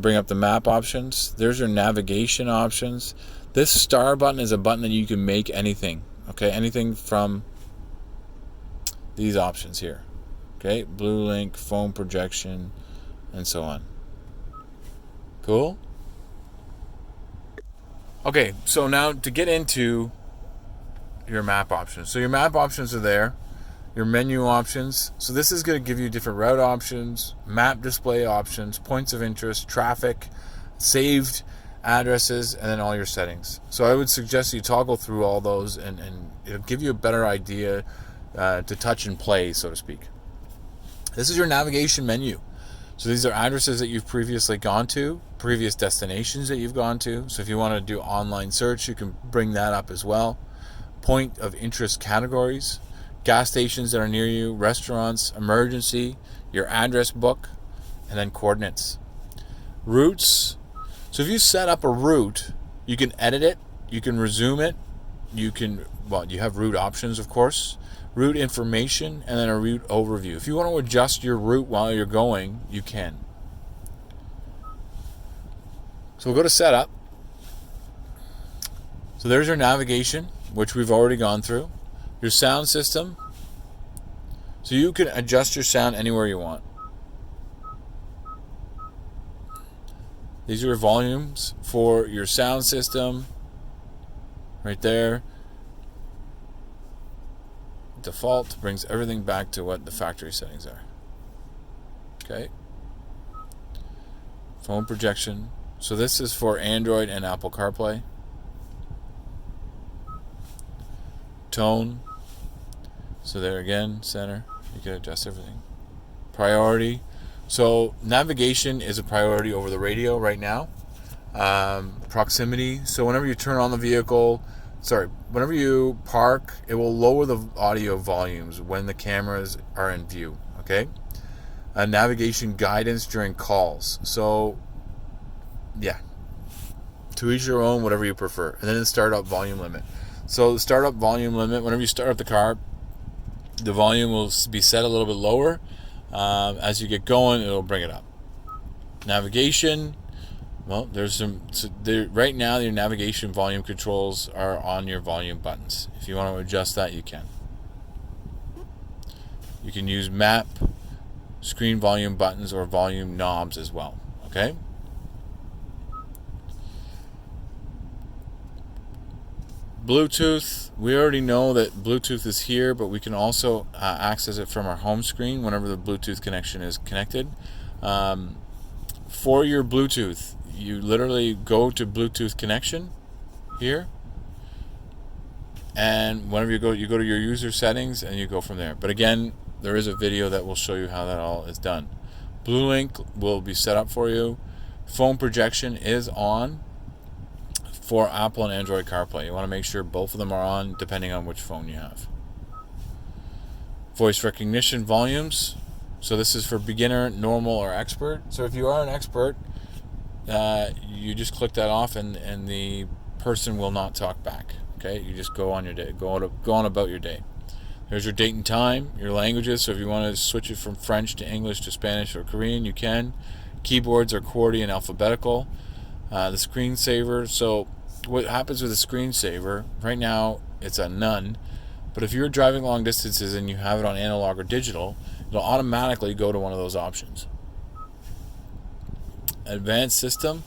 Bring up the map options. There's your navigation options. This star button is a button that you can make anything. Okay, anything from these options here. Okay, blue link, phone projection, and so on. Cool? Okay, so now to get into your map options. So your map options are there. Your menu options. So this is going to give you different route options, map display options, points of interest, traffic, saved addresses, and then all your settings. So I would suggest you toggle through all those, and it'll give you a better idea to touch and play, so to speak. This is your navigation menu. So these are addresses that you've previously gone to, previous destinations that you've gone to. So if you want to do online search, you can bring that up as well. Point of interest categories, gas stations that are near you, restaurants, emergency, your address book, and then coordinates. Routes. So if you set up a route, you can edit it, you can resume it, you have route options, of course, route information, and then a route overview. If you want to adjust your route while you're going, you can. So we'll go to setup. So there's your navigation, which we've already gone through. Your sound system. So you can adjust your sound anywhere you want. These are volumes for your sound system. Right there. Default brings everything back to what the factory settings are. Okay. Phone projection. So this is for Android and Apple CarPlay. Tone. So there again, center. You can adjust everything. Priority. So navigation is a priority over the radio right now. Proximity. So whenever you turn on the vehicle, whenever you park, it will lower the audio volumes when the cameras are in view. Okay. Navigation guidance during calls. So yeah, to each your own, whatever you prefer. And then the startup volume limit. So the startup volume limit, whenever you start up the car, the volume will be set a little bit lower. As you get going, it'll bring it up. Navigation. Well, right now your navigation volume controls are on your volume buttons. If you want to adjust that, you can. You can use map, screen volume buttons, or volume knobs as well. Okay. Bluetooth, we already know that Bluetooth is here, but we can also access it from our home screen whenever the Bluetooth connection is connected. For your Bluetooth, you literally go to Bluetooth connection here, and whenever you go to your user settings and you go from there. But again, there is a video that will show you how that all is done. Blue Link will be set up for you. Phone projection is on for Apple and Android CarPlay. You want to make sure both of them are on depending on which phone you have. Voice recognition volumes. So this is for beginner, normal, or expert. So if you are an expert, you just click that off and the person will not talk back. Okay, you just go on your day, go on about your day. There's your date and time, your languages. So if you want to switch it from French to English to Spanish or Korean, you can. Keyboards are QWERTY and alphabetical. The screensaver. So what happens with a screensaver, right now it's a none, but if you're driving long distances and you have it on analog or digital, it'll automatically go to one of those options. Advanced system.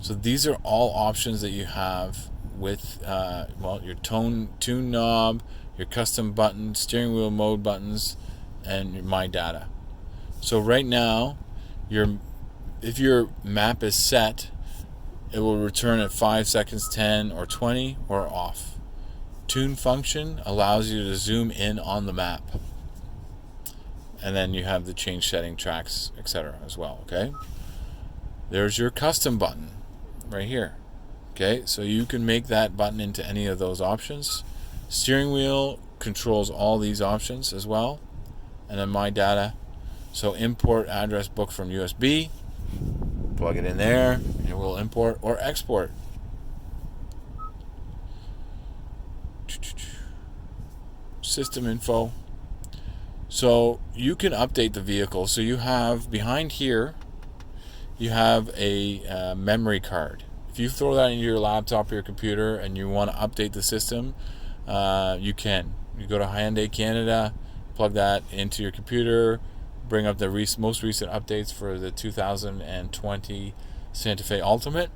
So these are all options that you have with your tune knob, your custom button, steering wheel mode buttons, and your My Data. So right now, if your map is set, it will return at 5 seconds, 10 or 20, or off. Tune function allows you to zoom in on the map. And then you have the change setting, tracks, etc. as well. Okay. There's your custom button right here. Okay, so you can make that button into any of those options. Steering wheel controls all these options as well. And then My Data. So import address book from USB. Plug it in there, and it will import or export. System info. So you can update the vehicle. So you have behind here, you have a memory card. If you throw that into your laptop or your computer and you want to update the system, you can. You go to Hyundai Canada, plug that into your computer, bring up the most recent updates for the 2020 Santa Fe Ultimate,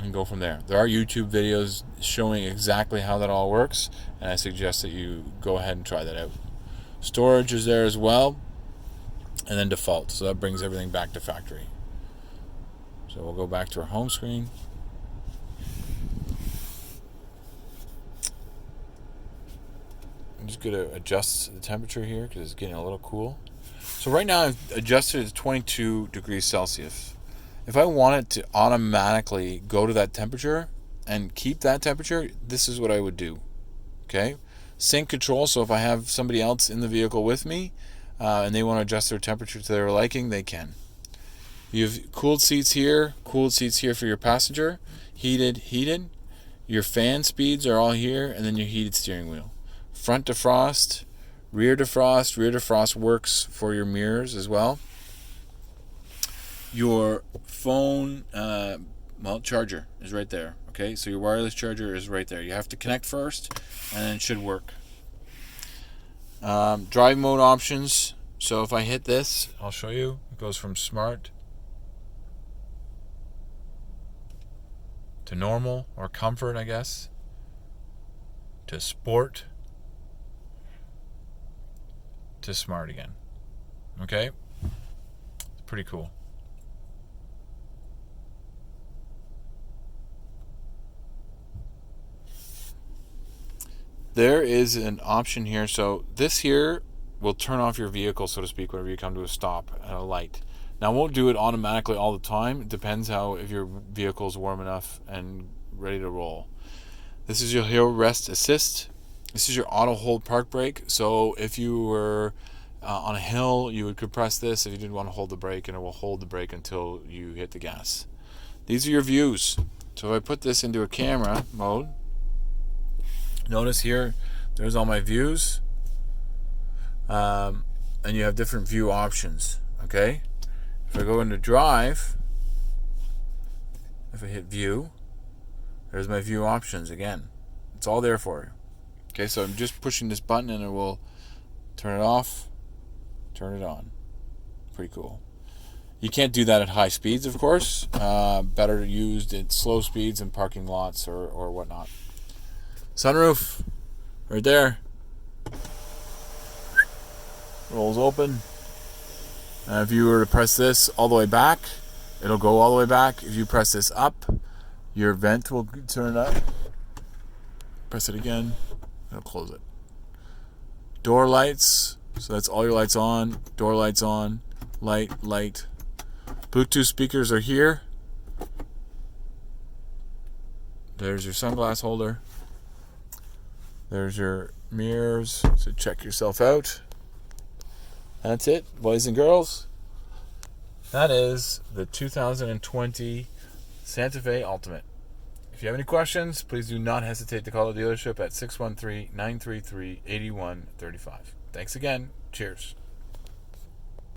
and go from there. There are YouTube videos showing exactly how that all works, and I suggest that you go ahead and try that out. Storage is there as well, and then default, so that brings everything back to factory. So we'll go back to our home screen. I'm just going to adjust the temperature here because it's getting a little cool. So right now I've adjusted it to 22 degrees Celsius. If I want it to automatically go to that temperature and keep that temperature, this is what I would do. Okay? Sync control, so if I have somebody else in the vehicle with me and they want to adjust their temperature to their liking, they can. You have cooled seats here for your passenger, heated. Your fan speeds are all here, and then your heated steering wheel. Front defrost, rear defrost. Rear defrost works for your mirrors as well. Your phone, charger is right there. Okay, so your wireless charger is right there. You have to connect first, and then it should work. Drive mode options. So if I hit this, I'll show you. It goes from smart to normal, or comfort, I guess, to sport, to smart again. Okay? It's pretty cool. There is an option here. So this here will turn off your vehicle, so to speak, whenever you come to a stop at a light. Now, it won't do it automatically all the time. It depends if your vehicle is warm enough and ready to roll. This is your hill rest assist. This is your auto hold park brake. So if you were on a hill, you would compress this if you didn't want to hold the brake, and it will hold the brake until you hit the gas. These are your views. So if I put this into a camera mode, notice here, there's all my views. And you have different view options. Okay? If I go into drive, if I hit view, there's my view options again. It's all there for you. Okay, so I'm just pushing this button and it will turn it off, turn it on. Pretty cool. You can't do that at high speeds, of course. Better used at slow speeds in parking lots or whatnot. Sunroof, right there. Rolls open. If you were to press this all the way back, it'll go all the way back. If you press this up, your vent will turn up. Press it again, it'll close it. Door lights, so that's all your lights on. Door lights on, light. Bluetooth speakers are here. There's your sunglass holder. There's your mirrors, so check yourself out. That's it, boys and girls. That is the 2020 Santa Fe Ultimate. If you have any questions, please do not hesitate to call the dealership at 613-933-8135. Thanks again. Cheers.